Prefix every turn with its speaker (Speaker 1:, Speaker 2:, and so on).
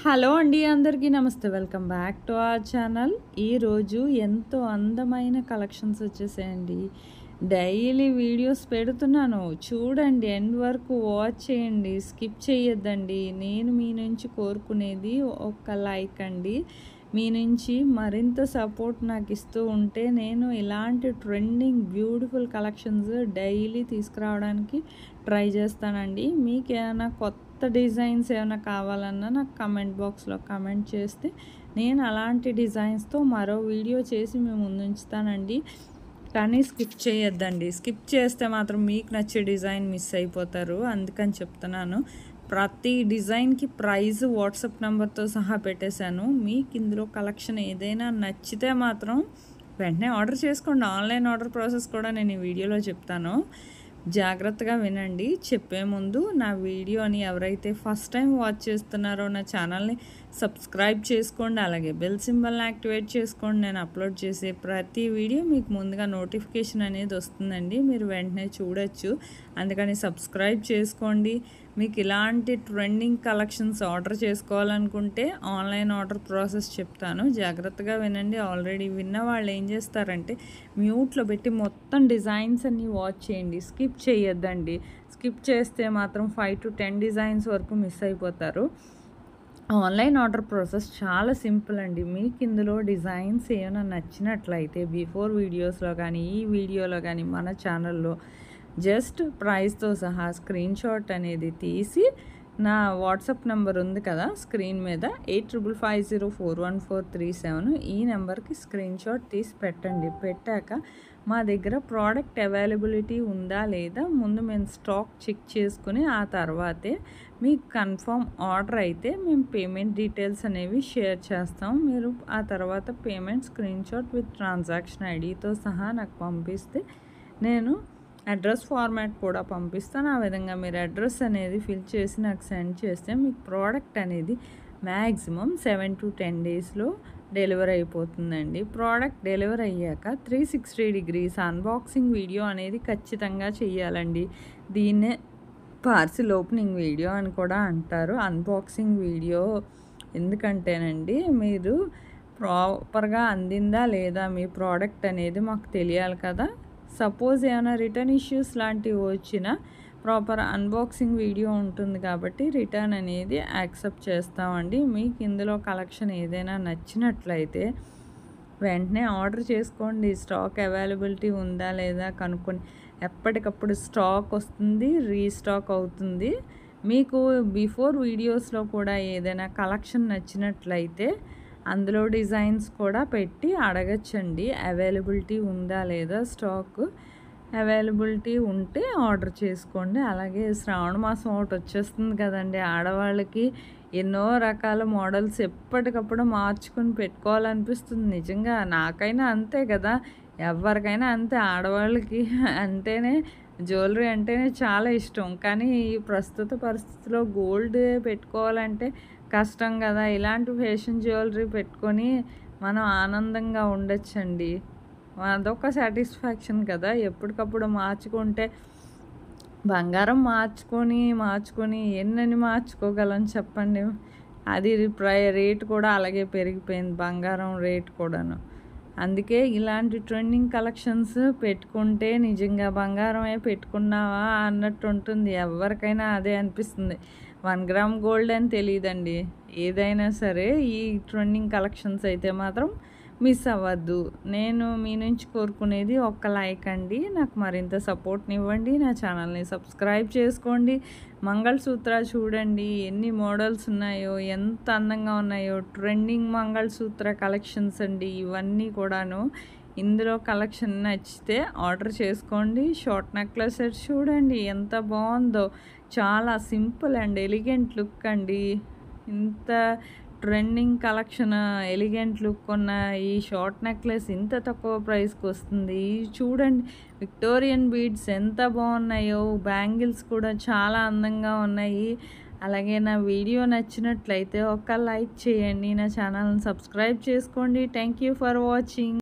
Speaker 1: Hello అండి, అందరికీ నమస్తే. Welcome back to our channel. ఈరోజు ఎంతో అందమైన కలెక్షన్స్ వచ్చేసాయండి. డైలీ వీడియోస్ పెడుతున్నాను, చూడండి, ఎండ్ వరకు వాచ్ చేయండి, స్కిప్ చేయొద్దండి. నేను మీ నుంచి కోరుకునేది ఒక లైక్ అండి. మీ నుంచి మరింత సపోర్ట్ నాకు ఇస్తూ ఉంటే నేను ఇలాంటి ట్రెండింగ్ బ్యూటిఫుల్ కలెక్షన్స్ డైలీ తీసుకురావడానికి ట్రై చేస్తానండి. మీకు ఏమైనా కొత్త డిజైన్స్ ఏమైనా కావాలన్నా నాకు కమెంట్ బాక్స్లో కమెంట్ చేస్తే నేను అలాంటి డిజైన్స్తో మరో వీడియో చేసి మేము ముందుంచుతానండి. కానీ స్కిప్ చేయొద్దండి. స్కిప్ చేస్తే మాత్రం మీకు నచ్చే డిజైన్ మిస్ అయిపోతారు. అందుకని చెప్తున్నాను. ప్రతి డిజైన్కి ప్రైస్ వాట్సాప్ నెంబర్తో సహా పెట్టేశాను. మీకు ఇందులో కలెక్షన్ ఏదైనా నచ్చితే మాత్రం వెంటనే ఆర్డర్ చేసుకోండి. ఆన్లైన్ ఆర్డర్ ప్రాసెస్ కూడా నేను ఈ వీడియోలో చెప్తాను. జాగ్రత్తగా వినండి. చెప్పే ముందు నా వీడియోని ఎవరైతే ఫస్ట్ టైం వాచ్ చేస్తున్నారో నా ఛానల్ని సబ్స్క్రైబ్ చేసుకోండి. అలాగే బెల్ సింబల్ని యాక్టివేట్ చేసుకోండి. నేను అప్లోడ్ చేసే ప్రతి వీడియో మీకు ముందుగా నోటిఫికేషన్ అనేది వస్తుందండి. మీరు వెంటనే చూడొచ్చు. అందుకని సబ్స్క్రైబ్ చేసుకోండి. మీకు ఇలాంటి ట్రెండింగ్ కలెక్షన్స్ ఆర్డర్ చేసుకోవాలనుకుంటే ఆన్లైన్ ఆర్డర్ ప్రాసెస్ చెప్తాను. జాగ్రత్తగా వినండి. ఆల్రెడీ విన్న వాళ్ళు ఏం చేస్తారంటే మ్యూట్లో పెట్టి మొత్తం డిజైన్స్ అన్నీ వాచ్ చేయండి. స్కిప్ చేయొద్దండి. స్కిప్ చేస్తే మాత్రం 5 to 10 డిజైన్స్ వరకు మిస్ అయిపోతారు. ఆన్లైన్ ఆర్డర్ ప్రాసెస్ చాలా సింపుల్ అండి. మీకు ఇందులో డిజైన్స్ ఏమైనా నచ్చినట్లయితే బిఫోర్ వీడియోస్లో కానీ ఈ వీడియోలో కానీ మన ఛానల్లో జస్ట్ ప్రైస్తో సహా స్క్రీన్ షాట్ అనేది తీసి నా వాట్సాప్ నెంబర్ ఉంది కదా స్క్రీన్ మీద 8550414437 ఈ నెంబర్కి స్క్రీన్ షాట్ తీసి పెట్టండి. పెట్టాక మా దగ్గర ప్రోడక్ట్ అవైలబిలిటీ ఉందా లేదా ముందు మేము స్టాక్ చెక్ చేసుకుని ఆ తర్వాతే మీకు కన్ఫర్మ్ ఆర్డర్ అయితే మేము పేమెంట్ డీటెయిల్స్ అనేవి షేర్ చేస్తాం. మీరు ఆ తర్వాత payment screen shot with transaction ఐడితో సహా నాకు పంపిస్తే నేను అడ్రస్ ఫార్మాట్ కూడా పంపిస్తాను. ఆ విధంగా మీరు అడ్రస్ అనేది ఫిల్ చేసి నాకు సెండ్ చేస్తే మీకు ప్రోడక్ట్ అనేది మ్యాక్సిమం 7 to 10 డేస్లో డెలివరీ అయిపోతుందండి. ప్రోడక్ట్ డెలివరీ అయ్యాక 360 degrees అన్బాక్సింగ్ వీడియో అనేది ఖచ్చితంగా చేయాలండి. దీన్నే పార్సిల్ ఓపెనింగ్ వీడియో అని కూడా అంటారు. అన్బాక్సింగ్ వీడియో ఎందుకంటేనండి మీరు ప్రాపర్గా అందిందా లేదా మీ ప్రోడక్ట్ అనేది మాకు తెలియాలి కదా. సపోజ్ ఏమైనా రిటర్న్ ఇష్యూస్ లాంటివి వచ్చినా ప్రాపర్ అన్బాక్సింగ్ వీడియో ఉంటుంది కాబట్టి రిటర్న్ అనేది యాక్సెప్ట్ చేస్తామండి. మీకు ఇందులో కలెక్షన్ ఏదైనా నచ్చినట్లయితే వెంటనే ఆర్డర్ చేసుకోండి. స్టాక్ అవైలబిలిటీ ఉందా లేదా కనుక్కొని ఎప్పటికప్పుడు స్టాక్ వస్తుంది, రీస్టాక్ అవుతుంది. మీకు బిఫోర్ వీడియోస్లో కూడా ఏదైనా కలెక్షన్ నచ్చినట్లయితే అందులో డిజైన్స్ కూడా పెట్టి అడగచ్చండి. అవైలబిలిటీ ఉందా లేదా, స్టాక్ అవైలబిలిటీ ఉంటే ఆర్డర్ చేసుకోండి. అలాగే శ్రావణ మాసం ఒకటి వచ్చేస్తుంది కదండి. ఆడవాళ్ళకి ఎన్నో రకాల మోడల్స్ ఎప్పటికప్పుడు మార్చుకొని పెట్టుకోవాలనిపిస్తుంది. నిజంగా నాకైనా అంతే కదా, ఎవరికైనా అంతే. ఆడవాళ్ళకి అంటేనే జ్యువెలరీ అంటేనే చాలా ఇష్టం. కానీ ఈ ప్రస్తుత పరిస్థితిలో గోల్డ్ పెట్టుకోవాలంటే కష్టం కదా. ఇలాంటి ఫ్యాషన్ జ్యువెలరీ పెట్టుకొని మనం ఆనందంగా ఉండొచ్చండి. అదొక సాటిస్ఫాక్షన్ కదా. ఎప్పటికప్పుడు మార్చుకుంటే బంగారం మార్చుకొని ఎన్నని మార్చుకోగలం చెప్పండి. అది రేట్ కూడా అలాగే పెరిగిపోయింది, బంగారం రేట్ కూడాను. అందుకే ఇలాంటి ట్రెండింగ్ కలెక్షన్స్ పెట్టుకుంటే నిజంగా బంగారమే పెట్టుకున్నావా అన్నట్టు ఉంటుంది. ఎవరికైనా అదే అనిపిస్తుంది. 1 గ్రామ్ గోల్డ్ అని తెలియదండి. ఏదైనా సరే ఈ ట్రెండింగ్ కలెక్షన్స్ అయితే మాత్రం మిస్ అవ్వద్దు. నేను మీ నుంచి కోరుకునేది ఒక్క లైక్ అండి. నాకు మరింత సపోర్ట్ని ఇవ్వండి. నా ఛానల్ని సబ్స్క్రైబ్ చేసుకోండి. మంగళసూత్ర చూడండి ఎన్ని మోడల్స్ ఉన్నాయో, ఎంత అందంగా ఉన్నాయో. ట్రెండింగ్ మంగళసూత్ర కలెక్షన్స్ అండి ఇవన్నీ కూడాను. ఇందులో కలెక్షన్ నచ్చితే ఆర్డర్ చేసుకోండి. షార్ట్ నెక్లెస్ సెట్ చూడండి ఎంత బాగుందో. చాలా సింపుల్ అండ్ ఎలిగెంట్ లుక్ అండి. ఇంత ట్రెండింగ్ కలెక్షన్ ఎలిగెంట్ లుక్ ఉన్న ఈ షార్ట్ నెక్లెస్ ఇంత తక్కువ ప్రైస్కి వస్తుంది. చూడండి విక్టోరియన్ బీడ్స్ ఎంత బాగున్నాయో. బ్యాంగిల్స్ కూడా చాలా అందంగా ఉన్నాయి. అలాగే నా వీడియో నచ్చినట్లయితే ఒక లైక్ చేయండి. నా ఛానల్ని సబ్స్క్రైబ్ చేసుకోండి. Thank you for watching.